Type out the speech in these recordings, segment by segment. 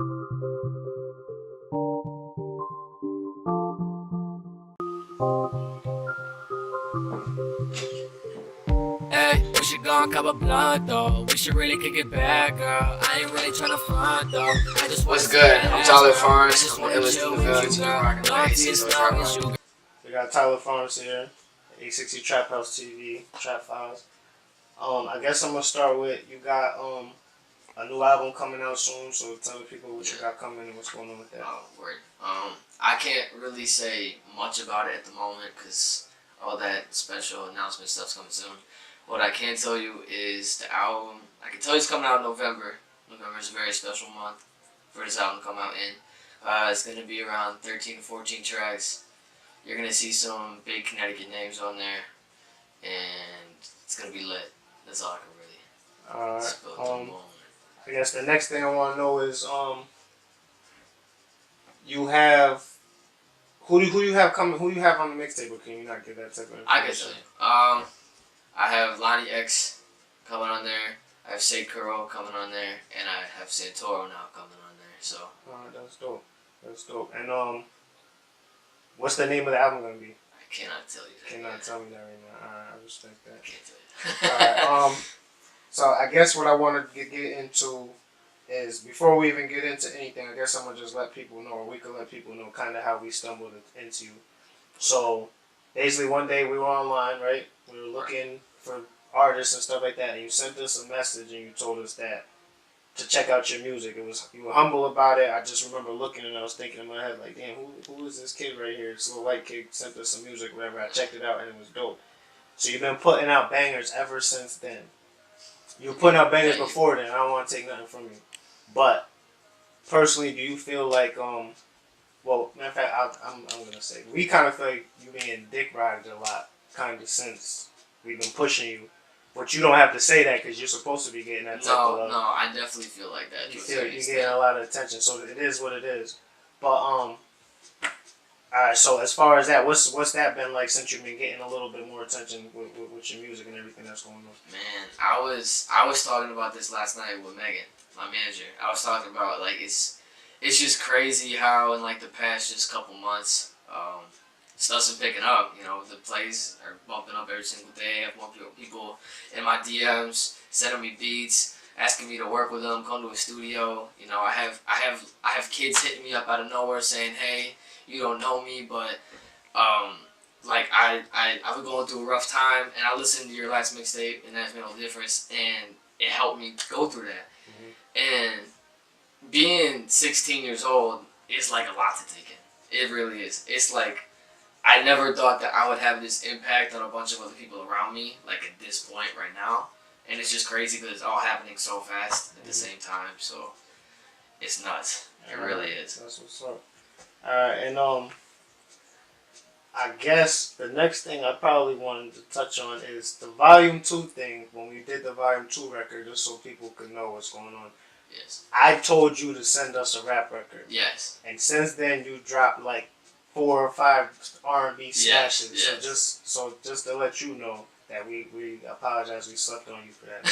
Hey, we should go and cop a blunt though. We should really kick it back, girl. I ain't really tryna front though. I just What's good? I'm Tyler Farnes. I'm the illest in the village. You're rocking with AC, so TrapHouse. We got Tyler Farnes here, A60 TrapHouse TV, TrapHouse. I guess I'm gonna start with you got a new album coming out soon, so tell the people what you got coming and what's going on with that. Oh, word. I can't really say much about it at the moment because all that special announcement stuff's coming soon. What I can tell you is the album. I can tell you it's coming out in November. November is a very special month for this album to come out in. It's gonna be around 13 to 14 tracks. You're gonna see some big Connecticut names on there, and it's gonna be lit. That's all I can really spill to the moment. I guess the next thing I want to know is you have who do you have coming? Who do you have on the mixtape? Or can you not get that type of information? I can tell you. I have Lonnie X coming on there. I have Say Kuro coming on there, and I have Santoro now coming on there. So. Alright, that's dope. That's dope. And what's the name of the album gonna be? I cannot tell you that. Cannot tell me that right now. Alright, I respect that. I can't tell you. Alright, so I guess what I want to get into is before we even get into anything, I guess I'm gonna just let people know, or we could let people know, kind of how we stumbled into you. So basically, one day we were online, right? We were looking for artists and stuff like that, and you sent us a message and you told us that to check out your music. You were humble about it. I just remember looking and I was thinking in my head like, damn, who is this kid right here? This little white kid sent us some music, whatever. I checked it out and it was dope. So you've been putting out bangers ever since then. You were putting out bangers before then. I don't want to take nothing from you, but personally, do you feel like well, matter of fact, I'm gonna say we kind of feel like you being dick rided a lot, kind of since we've been pushing you. But you don't have to say that because you're supposed to be getting that type of love. No, I definitely feel like that. You feel like you're getting a lot of attention, so it is what it is. But alright. So as far as that, what's that been like since you've been getting a little bit more attention with your music and everything that's going on? Man, I was talking about this last night with Megan, my manager. I was talking about like it's just crazy how in like the past just couple months, stuff's been picking up. You know, the plays are bumping up every single day. I have more people in my DMs sending me beats, asking me to work with them, come to a studio. You know, I have kids hitting me up out of nowhere saying, "Hey, you don't know me, but like I've been going through a rough time, and I listened to your last mixtape, and that's made all the difference, and it helped me go through that." Mm-hmm. And being 16 years old is like a lot to take in. It really is. It's like I never thought that I would have this impact on a bunch of other people around me, like at this point right now. And it's just crazy because it's all happening so fast at the same time. So it's nuts. It really is. That's what's up. Alright, and I guess the next thing I probably wanted to touch on is the Volume 2 thing. When we did the Volume 2 record, just so people could know what's going on. Yes. I told you to send us a rap record. Yes. And since then, you dropped like 4 or 5 R&B smashes. Yes. So just to let you know that we apologize, we slept on you for that.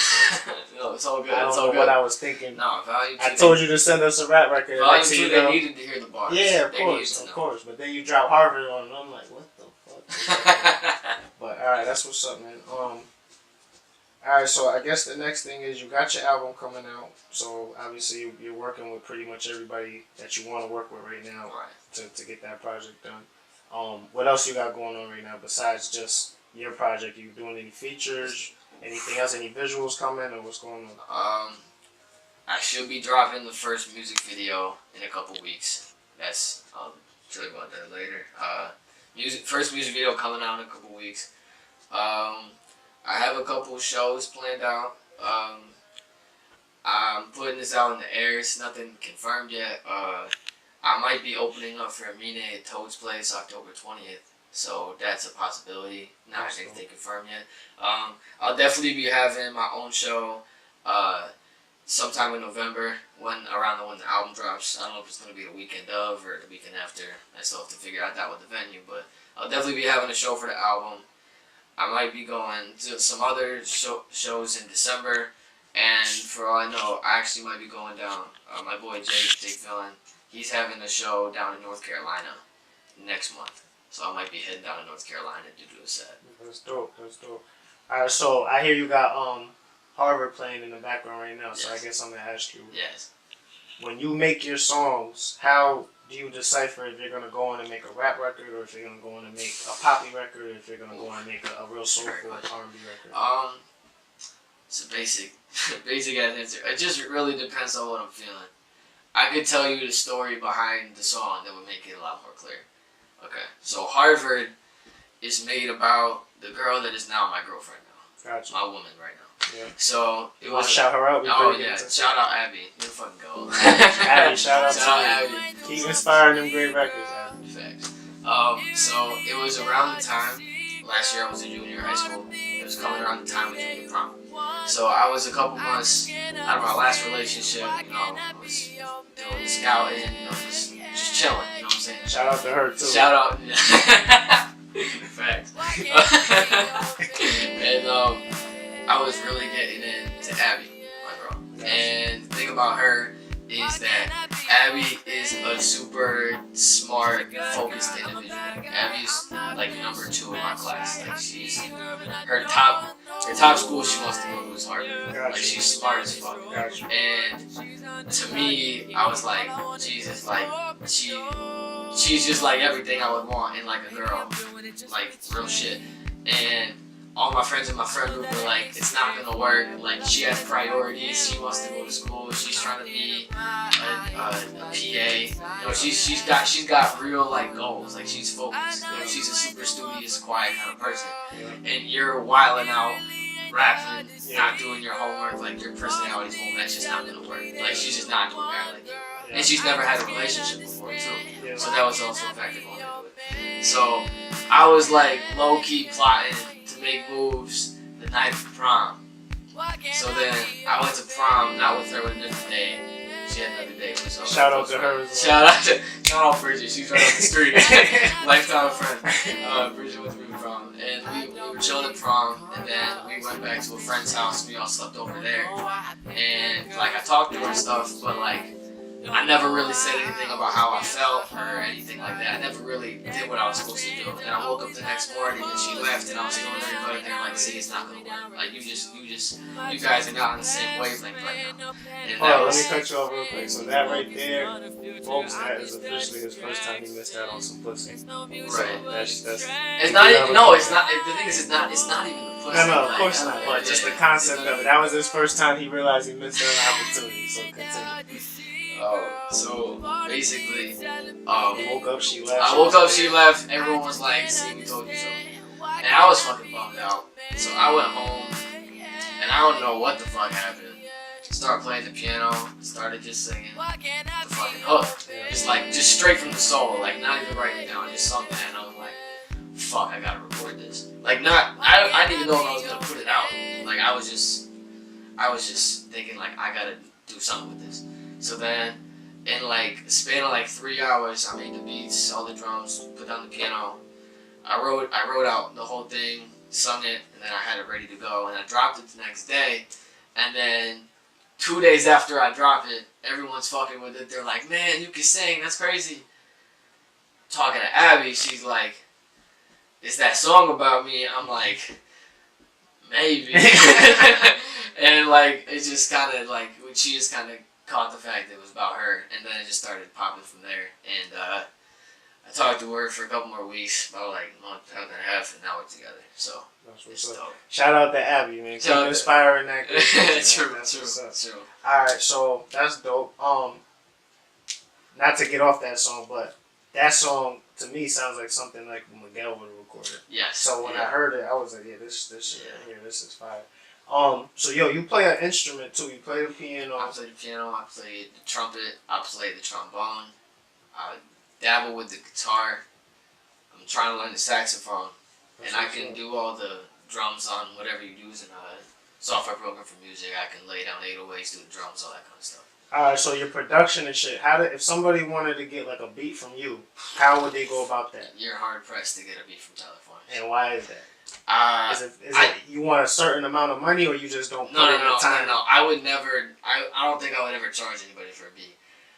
No, it's all good. I don't know good. what I was thinking. No, Volume 2. I told you to send us a rap record. Volume 2, they needed to hear the bars. Yeah, of course. But then you drop Harvard on, and I'm like, what the fuck? But alright, that's what's up, man. Alright, so I guess the next thing is you got your album coming out. So obviously you're working with pretty much everybody that you want to work with right now, right, to get that project done. What else you got going on right now besides just your project? You doing any features? Anything else? Any visuals coming, or what's going on? I should be dropping the first music video in a couple weeks. I'll tell you about that later. First music video coming out in a couple weeks. I have a couple shows planned out. I'm putting this out in the air. It's nothing confirmed yet. I might be opening up for Amine at Toad's Place October 20th. So that's a possibility. Not anything confirmed yet. I'll definitely be having my own show sometime in November, when the album drops. I don't know if it's going to be the weekend of or the weekend after. I still have to figure out that with the venue, but I'll definitely be having a show for the album. I might be going to some other shows in December, And for all I know, I actually might be going down. My boy Jake Villain, he's having a show down in North Carolina next month. So I might be heading down to North Carolina to do a set. That's dope. That's dope. All right, so I hear you got Harvard playing in the background right now. So Yes. I guess I'm gonna ask you. Yes. When you make your songs, how do you decipher if you're gonna go on and make a rap record, or if you're gonna go on and make a poppy record, or if you're gonna go on and make a real soulful R&B record? It's a basic ass answer. It just really depends on what I'm feeling. I could tell you the story behind the song that would make it a lot more clear. Okay, so Harvard is made about the girl that is now my girlfriend now. Gotcha. My woman right now. Yeah. So it You want was. to shout her out? Oh yeah, shout out Abby. You fucking go. Abby, shout out Shout out to you. Abby. Keep inspiring them great records, Abby. Facts. So it was around the time, last year I was a junior in high school. It was coming around the time of junior prom. So I was a couple months out of my last relationship, you know, I was doing scouting, you know, just chilling, you know what I'm saying? Shout out to her too. Shout out. Facts. And I was really getting into Abby, my girl. And the thing about her is that Abby is a super smart, focused individual. Abby's like number 2 in my class. Like she's her top school she wants to go to is Harvard. Like she's smart as fuck. And to me, I was like, Jesus, like she's just like everything I would want in like a girl, like real shit. And all my friends in my friend group were like, it's not gonna work. Like she has priorities. She wants to go to school. She's trying to be a PA. You know, she's got real like goals. Like she's focused. You know, she's a super studious, quiet kind of person. And you're wilding out, rapping, not doing your homework. Like your personality's won't match. It's not gonna work. Like she's just not doing that like you. And she's never had a relationship before too. So that was also a factor going into it. So I was like low key plotting to make moves the night of prom. So then I went to prom, not with her, with a different day. She had another day. So Shout out to her as Shout well. out Bridget. She's right up the street. Lifetime friend. Bridget went to me to prom, and we were chilling at prom, and then we went back to a friend's house. We all slept over there, and like I talked to her and stuff, but like I never really said anything about how I felt or anything like that. I never really did what I was supposed to do. And I woke up the next morning and she left, and I was telling everybody there like, see, it's not gonna work. Like you guys are not on the same wavelength right now. And Hold on, let me cut you off real quick. So that right there, folks, that is officially his first time he missed out on some pussy. right. So that's It's not even, no, it's not. The thing is, it's not even the pussy. no, of course not. But just the concept of it. That was his first time he realized he missed out on opportunity. So continue. So basically, He woke up, she left. I woke up, she left. Everyone was like, "See, we told you so." And I was fucking bummed out. So I went home, and I don't know what the fuck happened. Started playing the piano, started just singing the fucking hook, just straight from the soul, like not even writing it down. I just sung that, and I was like, "Fuck, I gotta record this." Like I didn't even know if I was gonna put it out. Like I was just thinking like I gotta do something with this. So then, in like a span of like 3 hours, I made the beats, all the drums, put down the piano. I wrote out the whole thing, sung it, and then I had it ready to go. And I dropped it the next day. And then 2 days after I dropped it, everyone's fucking with it. They're like, "Man, you can sing. That's crazy." Talking to Abby, she's like, "Is that song about me?" I'm like, "Maybe." And like it just kind of like she just kind of caught the fact that it was about her, and then it just started popping from there. And I talked to her for a couple more weeks, about like a month and a half, and now we're together. So it's dope. Shout out to Abby, man. Keep inspiring that. True. All right, so that's dope. Not to get off that song, but that song to me sounds like something like Miguel would have recorded. Yes. So when I heard it, I was like, yeah, this shit right here, this is fire. So you play an instrument too. You play the piano. I play the piano. I play the trumpet. I play the trombone. I dabble with the guitar. I'm trying to learn the saxophone, and I can do all the drums on whatever you use in a software program for music. I can lay down 808s, do the drums, all that kind of stuff. Alright, so your production and shit. If somebody wanted to get like a beat from you, how would they go about that? You're hard pressed to get a beat from California. And why is that? Is it you want a certain amount of money, or you just don't put in the time? No. I would never. I don't think I would ever charge anybody for a beat.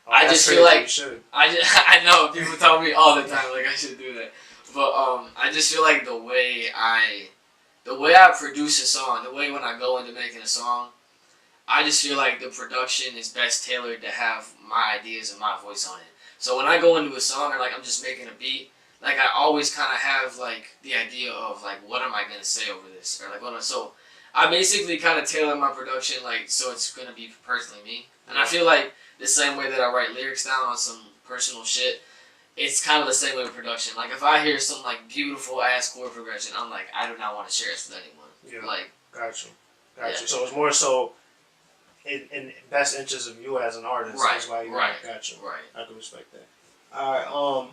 Oh, I just feel like you should. I know people tell me all the time like I should do that, but I just feel like the way I produce a song, the way when I go into making a song, I just feel like the production is best tailored to have my ideas and my voice on it. So when I go into a song or like I'm just making a beat, like I always kind of have like the idea of like what am I gonna say over this, or like so I basically kind of tailor my production like so it's gonna be personally me, and I feel like the same way that I write lyrics down on some personal shit, it's kind of the same way with production. Like if I hear some like beautiful ass chord progression, I'm like I do not want to share this with anyone. Yeah. Like Got you. So it's more so in best interest of you as an artist. Right. That's why you got you. Right. I can respect that. All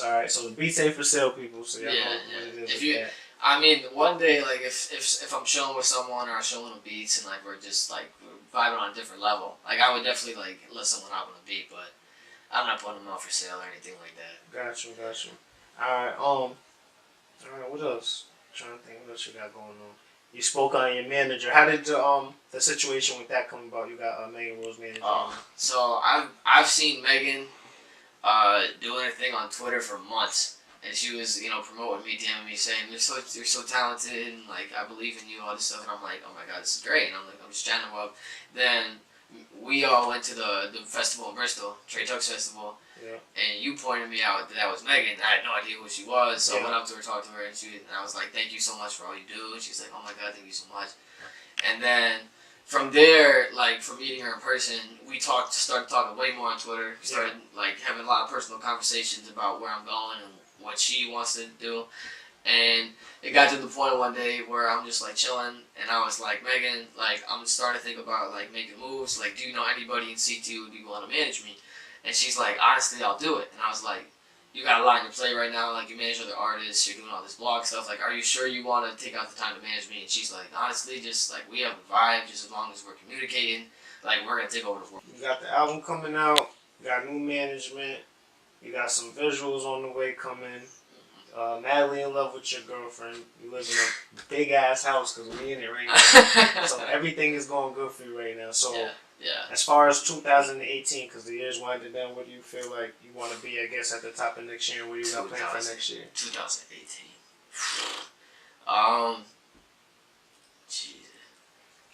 right. So the beats ain't for sale, people. So y'all know what it is. If you, I mean, one day, like if I'm chilling with someone or I'm showing them beats and like we're just like vibing on a different level, like I would definitely like let someone hop on a beat, but I'm not putting them out for sale or anything like that. Got you. All right. What else? I'm trying to think. What else you got going on? You spoke on your manager. How did the situation with that come about? You got Megan Rose manager. So I've seen Megan doing her thing on Twitter for months, and she was promoting me, DMing me, saying you're so talented and like I believe in you, all this stuff, and I'm like, oh my god, this is great, and I'm just chatting her up. Then we all went to the festival in Bristol, TrapHouse Festival. Yeah. And you pointed me out that was Megan. I had no idea who she was, so I went up to her, talked to her, and I was like, "Thank you so much for all you do." And she's like, "Oh my god, thank you so much." And then from there, like from meeting her in person, we started talking way more on Twitter. We started like having a lot of personal conversations about where I'm going and what she wants to do. And it got to the point one day where I'm just like chilling, and I was like, "Megan, like I'm starting to think about like making moves. Like, do you know anybody in CT who would be willing to manage me?" And she's like, honestly, I'll do it. And I was like, you got a lot on your plate right now. Like, you manage other artists. You're doing all this blog stuff. Like, are you sure you want to take out the time to manage me? And she's like, honestly, just, like, we have a vibe. Just as long as we're communicating, like, we're going to take over the world. You got the album coming out. You got new management. You got some visuals on the way coming. Madly in love with your girlfriend. You live in a big-ass house because we in it right now. So everything is going good for you right now. So as far as 2018, because the year's winding down, what do you feel like you want to be, I guess, at the top of next year? And what do you got planned for next year? 2018. Jesus.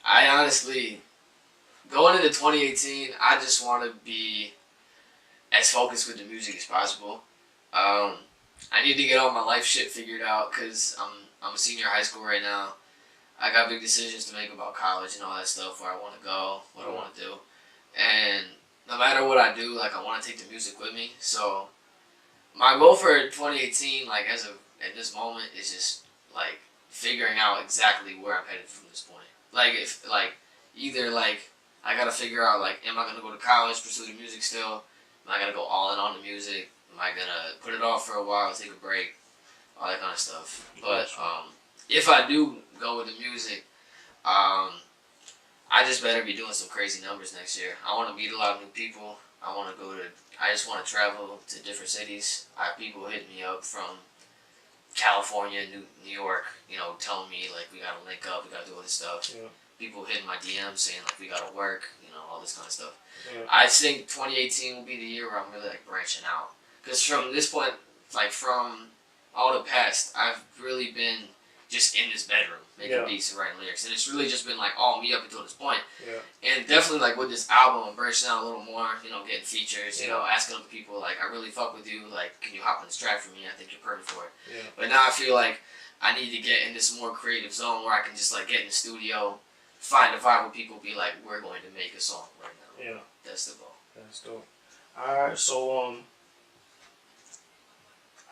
I honestly, going into 2018, I just want to be as focused with the music as possible. I need to get all my life shit figured out because I'm a senior in high school right now. I got big decisions to make about college and all that stuff, where I want to go, what I want to do. And no matter what I do, like I want to take the music with me. So my goal for 2018, like at this moment, is just like figuring out exactly where I'm headed from this point. Like if either I gotta figure out like am I gonna go to college, pursue the music still? Am I gonna go all in on the music? Am I gonna put it off for a while, take a break, all that kind of stuff. But if I do go with the music, I just better be doing some crazy numbers next year. I want to meet a lot of new people. I just want to travel to different cities. I have people hitting me up from California, New York, telling me like we gotta link up, we gotta do all this stuff. Yeah. People hitting my DMs saying like we gotta work, all this kind of stuff. Yeah. I think 2018 will be the year where I'm really like branching out. Because from this point, like from all the past, I've really been just in this bedroom making beats and writing lyrics, and it's really just been like all me up until this point. Yeah. And definitely like with this album, I'm branching out a little more. Getting features. Asking other people like, I really fuck with you. Like, can you hop on this track for me? I think you're perfect for it. Yeah. But now I feel like I need to get in this more creative zone where I can just like get in the studio, find a vibe with people, be like, we're going to make a song right now. Yeah. That's the goal. That's dope. All right, so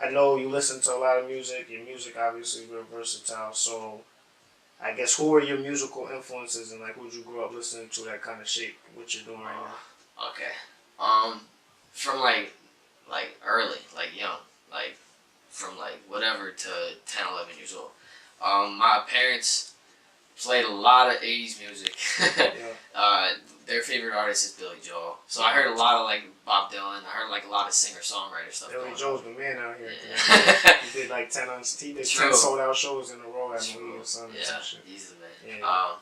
I know you listen to a lot of music. Your music obviously is very versatile. So I guess who are your musical influences and like who you grew up listening to that kind of shape what you're doing right now? Okay. From like early, like young, like from like whatever to 10, 11 years old. My parents, played a lot of 80s music. Yeah. Their favorite artist is Billy Joel. So I heard a lot of like Bob Dylan. I heard like a lot of singer-songwriter stuff. Billy Joel's the man out here. Yeah. He did like 10 True. sold out shows in a row at Louis or something. Yeah, Some shit. he's the man. Yeah.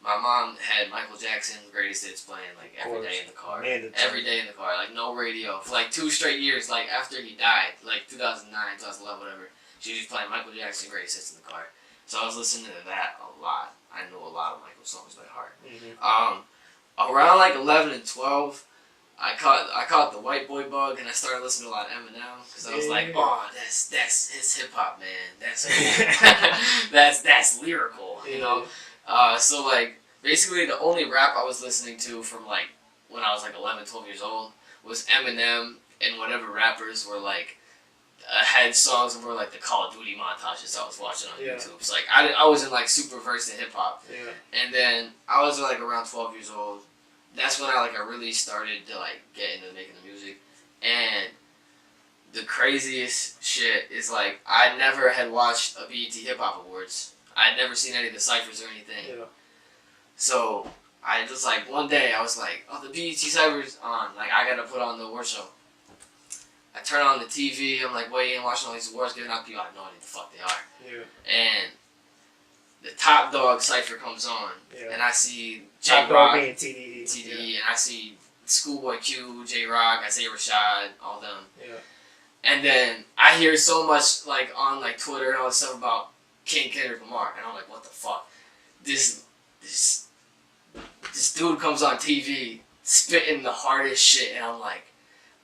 My mom had Michael Jackson Greatest Hits playing like every day in the car. Every day in the car, like no radio for like 2 straight years. Like after he died, like 2009, 2011, whatever. She was just playing Michael Jackson Greatest Hits in the car. So I was listening to that a lot. I know a lot of Michael's songs by heart. Mm-hmm. Around like 11 and 12, I caught the white boy bug and I started listening to a lot of Eminem because I was like, oh, that's his hip hop, man. That's cool. that's lyrical, you know. So like basically the only rap I was listening to from like when I was like 11, 12 years old was Eminem and whatever rappers were like had songs of were like the Call of Duty montages I was watching on YouTube. So like I wasn't like super versed in hip hop. Yeah. And then I was like around 12 years old. That's when I really started to like get into making the music. And the craziest shit is like I never had watched a BET Hip Hop Awards. I had never seen any of the ciphers or anything. Yeah. So I just like one day I was like, oh, the BET ciphers on. Like I gotta put on the award show. I turn on the TV. I'm like waiting, watching all these awards given out. People, I have no idea what the fuck they are. Yeah. And the Top Dog cipher comes on, and I see Top Dog being TDE, and I see Schoolboy Q, J Rock, I say Rashad, all them. Yeah. And then I hear so much like on like Twitter and all this stuff about Kendrick Lamar, and I'm like, what the fuck? This dude comes on TV spitting the hardest shit, and I'm like,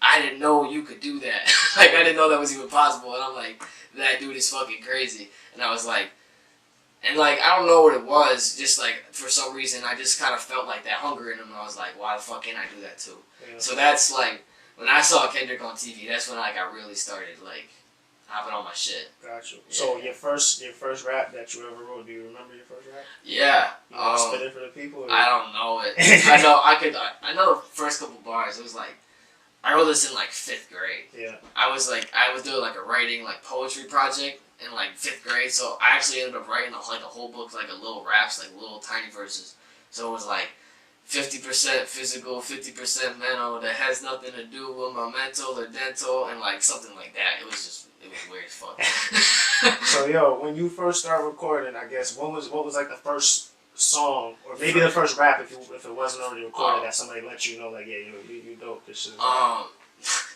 I didn't know you could do that. Like I didn't know that was even possible, and I'm like, that dude is fucking crazy. And I was like, and like I don't know what it was, just like for some reason I just kind of felt like that hunger in him, and I was like, why the fuck can't I do that too? Yeah. So that's like when I saw Kendrick on TV, that's when like I really started like hopping on my shit. Gotcha. Yeah. So your first rap that you ever wrote, do you remember your first rap? Yeah. You want to spit it for the people? Or? I don't know it. I know the first couple bars. It was like I wrote this in like 5th grade. Yeah. I was doing like a writing like poetry project in like 5th grade, so I actually ended up writing like a whole book, like a little raps, like little tiny verses. So it was like 50% physical, 50% mental. That has nothing to do with my mental or dental, and like something like that. It was weird as fuck. So yo, when you first started recording, I guess what was like the first song, or maybe the first rap if it wasn't already recorded, that somebody let you know like, yeah, you dope, this shit.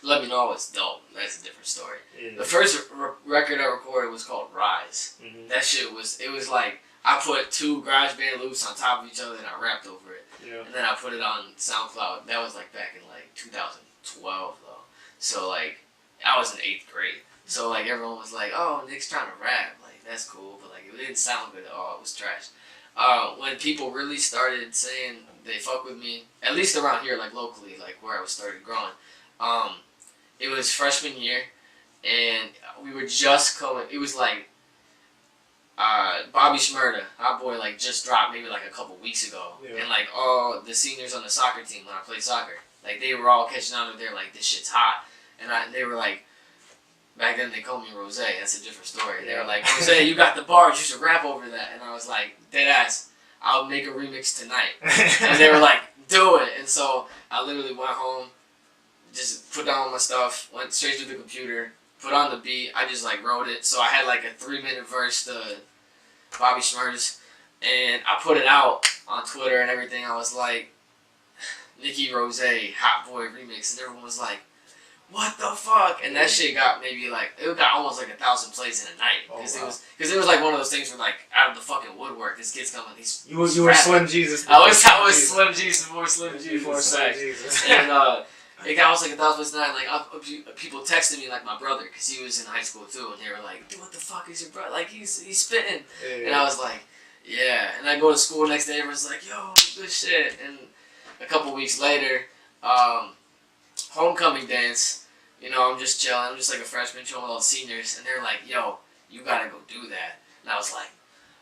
Let me know it's dope. That's a different story. Yeah. The first record I recorded was called Rise. Mm-hmm. That shit was like I put 2 GarageBand loops on top of each other and I rapped over it. Yeah. And then I put it on SoundCloud. That was like back in like 2012 though. So like I was in 8th grade. So like everyone was like, "Oh, Nick's trying to rap. Like that's cool," but like it didn't sound good at all. It was trash. When people really started saying they fuck with me, at least around here, like locally, like where I was started growing, it was freshman year, and we were just coming. It was like Bobby Shmurda, our boy, like just dropped maybe like a couple weeks ago, and like all the seniors on the soccer team when I played soccer, like they were all catching on to there like this shit's hot, and they were like. Back then they called me Rose. That's a different story. They were like, Rose, you got the bars. You should rap over that. And I was like, dead ass. I'll make a remix tonight. And they were like, do it. And so I literally went home, just put down my stuff, went straight to the computer, put on the beat. I just like wrote it. So I had like a 3-minute verse to Bobby Shmurda's, and I put it out on Twitter and everything. I was like, Nicki Rose, Hot Boy remix, and everyone was like, what the fuck? And that shit got maybe like, it got almost like 1,000 plays in a night. Because it was like one of those things where like, out of the fucking woodwork, this kid's coming, You were Slim Jesus. I was Slim Jesus before Slim Jesus. And it got almost like 1,000 plays a night. Like, people texted me, like my brother, because he was in high school too, and they were like, dude, what the fuck is your brother? Like, he's spitting. Yeah. And I was like, yeah. And I go to school the next day, everyone's like, yo, good shit. And a couple weeks later, homecoming dance, I'm just chilling. I'm just like a freshman chilling with all the seniors, and they're like, yo, you gotta go do that. And I was like,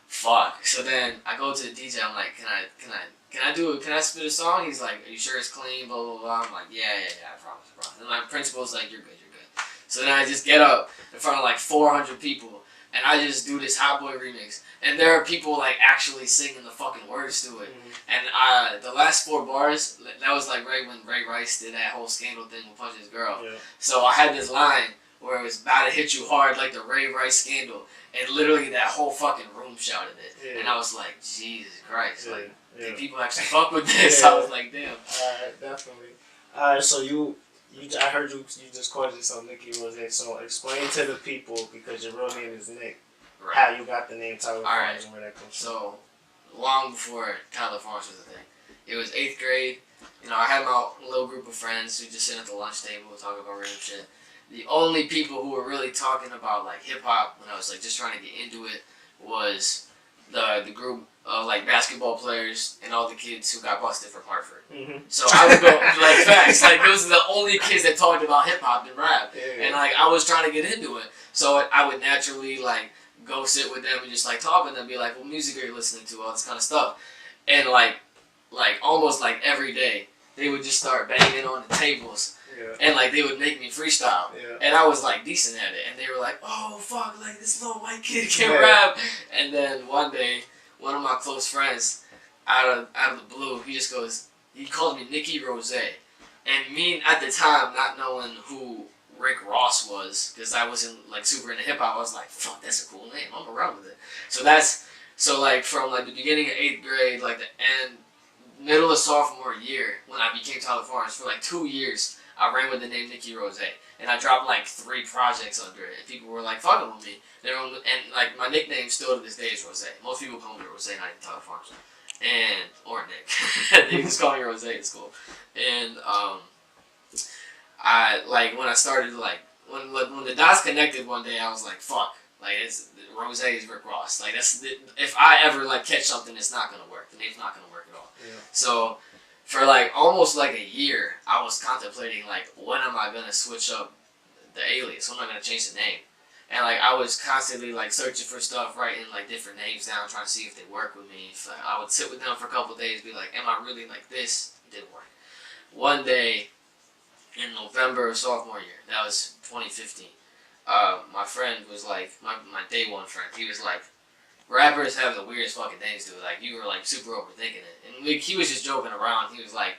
fuck. So then I go to the DJ, I'm like, can I spit a song? He's like, are you sure it's clean, blah, blah, blah. I'm like, yeah, I promise. And my principal's like, you're good. So then I just get up in front of like 400 people, and I just do this Hot Boy remix, and there are people like actually singing the fucking words to it. And the last 4 bars, that was like right when Ray Rice did that whole scandal thing with Punch His Girl. Yeah. So I had this line where it was about to hit you hard like the Ray Rice scandal, and literally that whole fucking room shouted it. Yeah. And I was like, Jesus Christ, Yeah. like, Yeah. did people actually fuck with this? Yeah. I was like, damn. Alright, definitely. Alright, so I heard you just called yourself Nicky Rose. So explain to the people, because your real name is Nick, Right. how you got the name Tyler Farms Alright. and where that comes from. So, long before Tyler Farms was a thing, it was 8th grade. You know, I had my little group of friends who just sit at the lunch table and talk about random shit. The only people who were really talking about like hip hop when I was like just trying to get into it was the group of like basketball players and all the kids who got busted from Hartford. So I would go like facts, like those are the only kids that talked about hip hop and rap, and like I was trying to get into it, so I would naturally like go sit with them and just like talk with them, be like, what music are you listening to, all this kind of stuff, and like almost like every day they would just start banging on the tables. And like they would make me freestyle, and I was like decent at it, and they were like, "Oh fuck, like this little white kid can rap." And then one day, one of my close friends, out of the blue, he called me Nicky Rose, and me at the time not knowing who Rick Ross was, because I wasn't like super into hip hop, I was like, "Fuck, that's a cool name. I'm gonna run with it." So like from like the beginning of 8th grade, like the end, middle of sophomore year, when I became Tyler Farms, for like 2 years. I ran with the name Nicky Rose, and I dropped like 3 projects under it, and people were like fucking with me. And like my nickname still to this day is Rose. Most people call me Rose, not even Tyler Farms, or Nick. They just call me Rose in school. And I like when I started like when the dots connected one day, I was like fuck, like it's Rose is Rick Ross. Like if I ever like catch something, it's not gonna work. The name's not gonna work at all. So. For like almost like a year, I was contemplating like when am I gonna switch up the alias? When am I gonna change the name? And like I was constantly like searching for stuff, writing like different names down, trying to see if they work with me. So I would sit with them for a couple of days, be like, am I really like this? It didn't work. One day in November of sophomore year, that was 2015. My friend was like my day one friend. He was like, rappers have the weirdest fucking things to it. Like, you were, like, super overthinking it. And like, he was just joking around. He was like,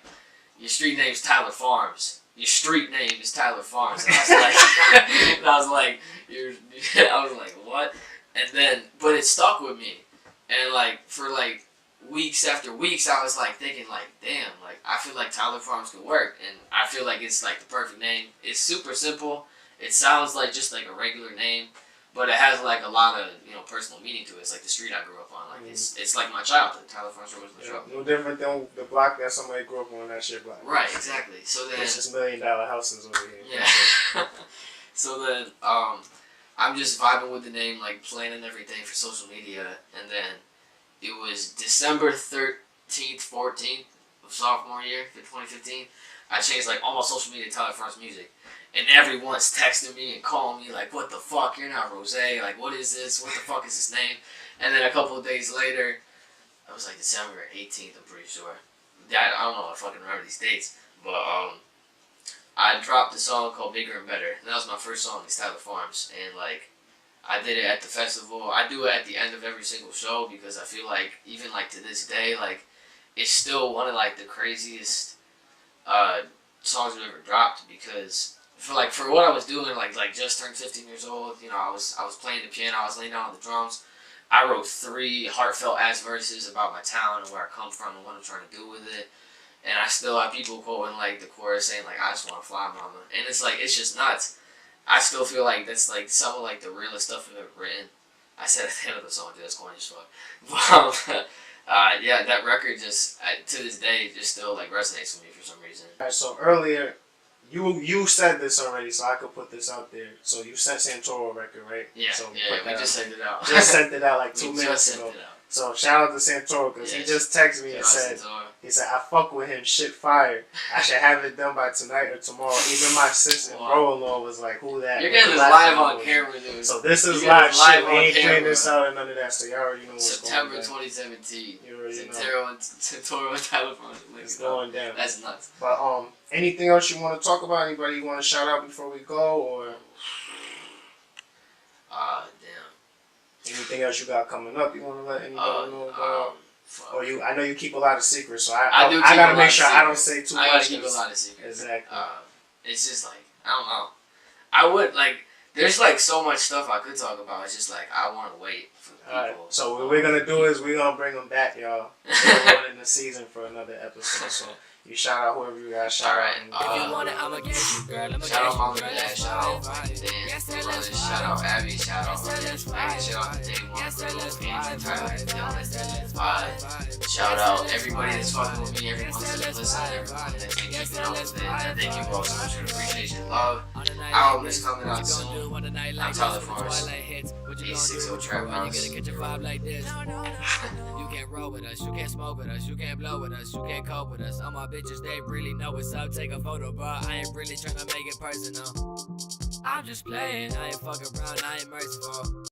your street name's Tyler Farms. Your street name is Tyler Farms. And I was like, I was like, what? And then, but it stuck with me. And, like, for, like, weeks after weeks, I was, like, thinking, like, damn, like, I feel like Tyler Farms could work. And I feel like it's, like, the perfect name. It's super simple. It sounds like just, like, a regular name. But it has like a lot of personal meaning to it. It's like the street I grew up on. Like it's like my childhood. Tyler Farms Road was my childhood. No different than the block that somebody grew up on. That shit block. Right, exactly. So then it's just $1 million houses over here. Yeah. So then I'm just vibing with the name, like planning everything for social media, and then it was December 13th, 14th of sophomore year, 2015. I changed like all my social media to Tyler Farms Music. And everyone's texting me and calling me like, what the fuck, you're not Rose, like what is this, what the fuck is this name? And then a couple of days later, it was like December 18th, I'm pretty sure. I don't know if I fucking remember these dates, but I dropped a song called Bigger and Better, and that was my first song, it's Tyler Farms, and like, I did it at the festival. I do it at the end of every single show because I feel like, even like to this day, like, it's still one of like the craziest songs we've ever dropped, because for what I was doing, like just turned 15 years old, I was playing the piano, I was laying down on the drums. I wrote 3 heartfelt ass verses about my town and where I come from and what I'm trying to do with it. And I still have people quoting like the chorus saying like, I just want to fly, mama. And it's like, it's just nuts. I still feel like that's like some of like the realest stuff I've ever written. I said at the end of the song, dude, that's corny as fuck. Yeah, that record just to this day just still like resonates with me for some reason. Alright, so earlier you said this already, so I could put this out there. So you sent Santoro record, right? Yeah, so we just sent it out. Just sent it out like 2 We minutes just sent ago. it out. So shout out to Santoro, because he just texted me and said, I fuck with him, shit fire. I should have it done by tonight or tomorrow. Even my sister and bro-in-law was like, who that? You're getting this live on camera, dude. So this is live shit. We ain't playing this out and none of that, so y'all already know what's September going down. 2017. You already know. Santoro and Tyler Farms. It's going down. That's nuts. But anything else you want to talk about? Anybody you want to shout out before we go, or? Damn. Anything else you got coming up? You want to let anybody know about? Fuck. Or I know you keep a lot of secrets, so I do I keep gotta a make lot sure of I don't secrets. say too I much. gotta keep a lot of secrets. Exactly. It's just like, I don't know. I would like. There's like so much stuff I could talk about. It's just like I want to wait for the people. All right. So what we're gonna do is we're gonna bring them back, y'all. Later on in the season for another episode. So you shout out whoever you guys shout out. If you want it, I'ma get you, girl. I'ma shout out get Mama you, girl. and Dad, shout out Dan, brothers, shout out Abby, shout out Megan, shout out Day One, Andrew, Tyler, Dylan, shout out everybody that's fucking with me, everyone that's listening, everyone that's been keeping up with it. I thank you all so much for the appreciation and love. Album is coming out soon. I'm Tyler Forrest. 860 TrapHouse. You can't roll with us, you can't smoke with us, you can't blow with us, you can't cope with us. All my bitches, they really know what's up. Take a photo, bro. I ain't really tryna make it personal. I'm just playing, I ain't fucking around, I ain't merciful.